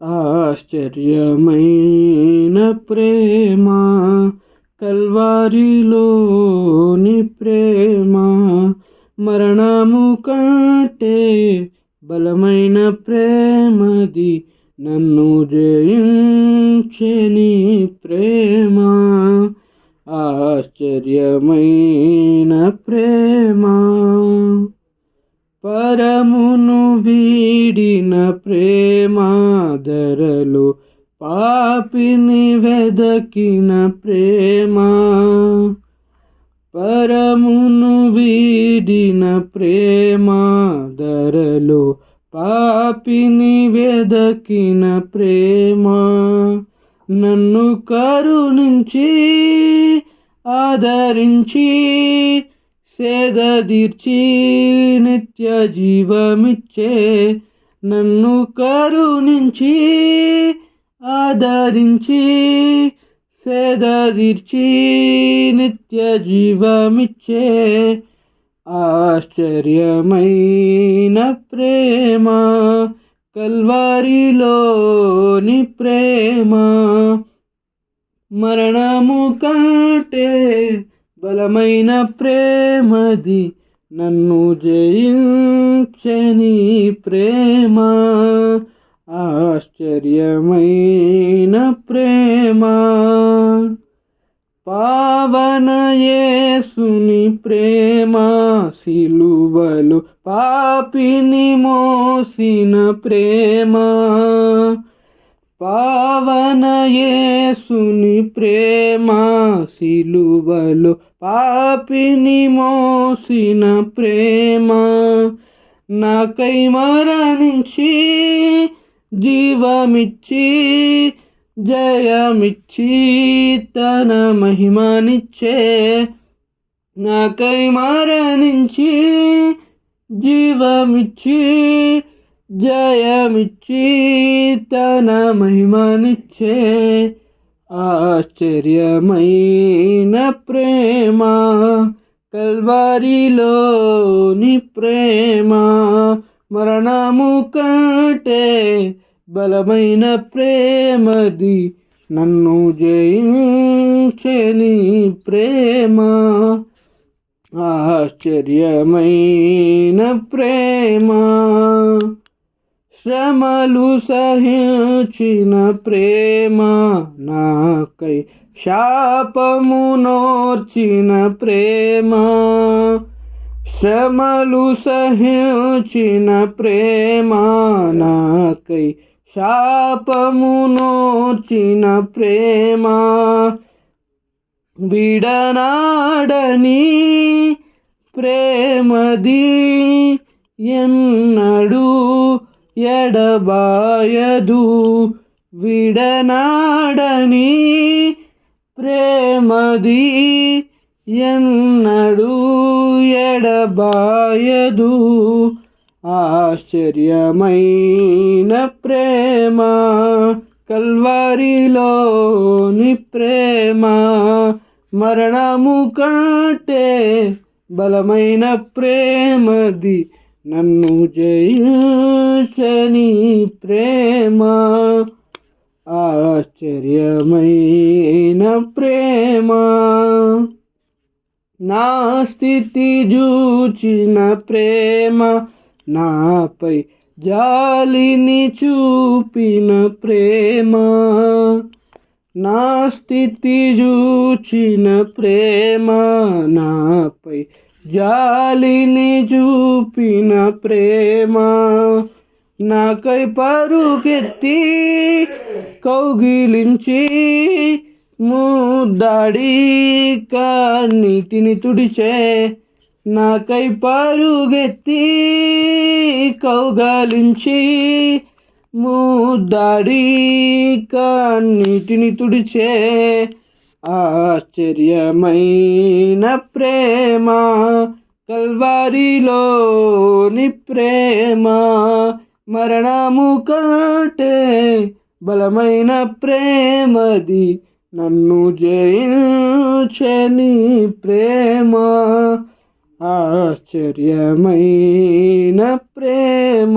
ఆశ్చర్యమైన ప్రేమ కల్వారిలోని ప్రేమ, మరణము కంటే బలమైన ప్రేమది, నన్ను జయించెని ప్రేమ. ఆశ్చర్యమైన ప్రేమ, పరమును వీడిన ప్రేమ, ధరలు పాపిని వెదకిన ప్రేమ. పరమును వీడిన ప్రేమ, ధరలు పాపిని వెదకిన ప్రేమ. నన్ను కరుణించి ఆదరించి సేదదీర్చి నిత్య జీవమిచ్చే, నన్ను కరుణించి ఆదరించి సేదదీర్చి నిత్య జీవమిచ్చే ఆశ్చర్యమైన ప్రేమ కల్వారిలోని ప్రేమ, మరణము కంటే బలమైన ప్రేమది, నన్ను జయించెని ప్రేమ. ఆశ్చర్యమైన ప్రేమ, పావన యేసుని ప్రేమ, సిలువలో పాపిని మోసిన ప్రేమ. పావన యేసుని ప్రేమ, సిలువలో పాపిని మోసిన ప్రేమ. నాకై మరణించి జీవమిచ్చి జయమిచ్చి తన మహిమనిచ్చే, నాకై మరణించి జీవమిచ్చి జయమిచ్చి తన మహిమనిచ్చే ఆశ్చర్యమైన ప్రేమ కల్వారిలోని ప్రేమ, మరణము కంటే బలమైన ప్రేమది, నన్ను జయించెని ప్రేమ. ఆశ్చర్యమైన ప్రేమ, శ్రమలు సహించిన ప్రేమ, నాకై శాపము నోర్చిన ప్రేమ. శ్రమలు సహించిన ప్రేమ, నాకై శాపము నోర్చిన ప్రేమ. విడనాడని ప్రేమది, ఎన్నడూ ఎడబాయదు. విడనాడని ప్రేమది, ఎన్నడూ ఎడబాయదు. ఆశ్చర్యమైన ప్రేమ కల్వారిలోని ప్రేమ, మరణము కంటే బలమైన ప్రేమది, నన్ను జయించని ప్రేమ. ఆశ్చర్యమైన ప్రేమ, నా స్థితి చూచిన ప్రేమ, నాపై జాలిని చూపిన ప్రేమ. నా స్థితి చూచిన ప్రేమ, నాపై జాలిని చూపిన ప్రేమ. నాకై పరుగెత్తి కౌగిలించి ముద్దాడి కన్నీటిని తుడిచే, నాకై పరుగెత్తి కౌగలించి ముద్దాడి కన్నీటిని తుడిచే ఆశ్చర్యమైన ప్రేమ కల్వారిలోని ప్రేమ, మరణము కంటే బలమైన ప్రేమది, నన్ను జయించని ప్రేమ. ఆశ్చర్యమైన ప్రేమ.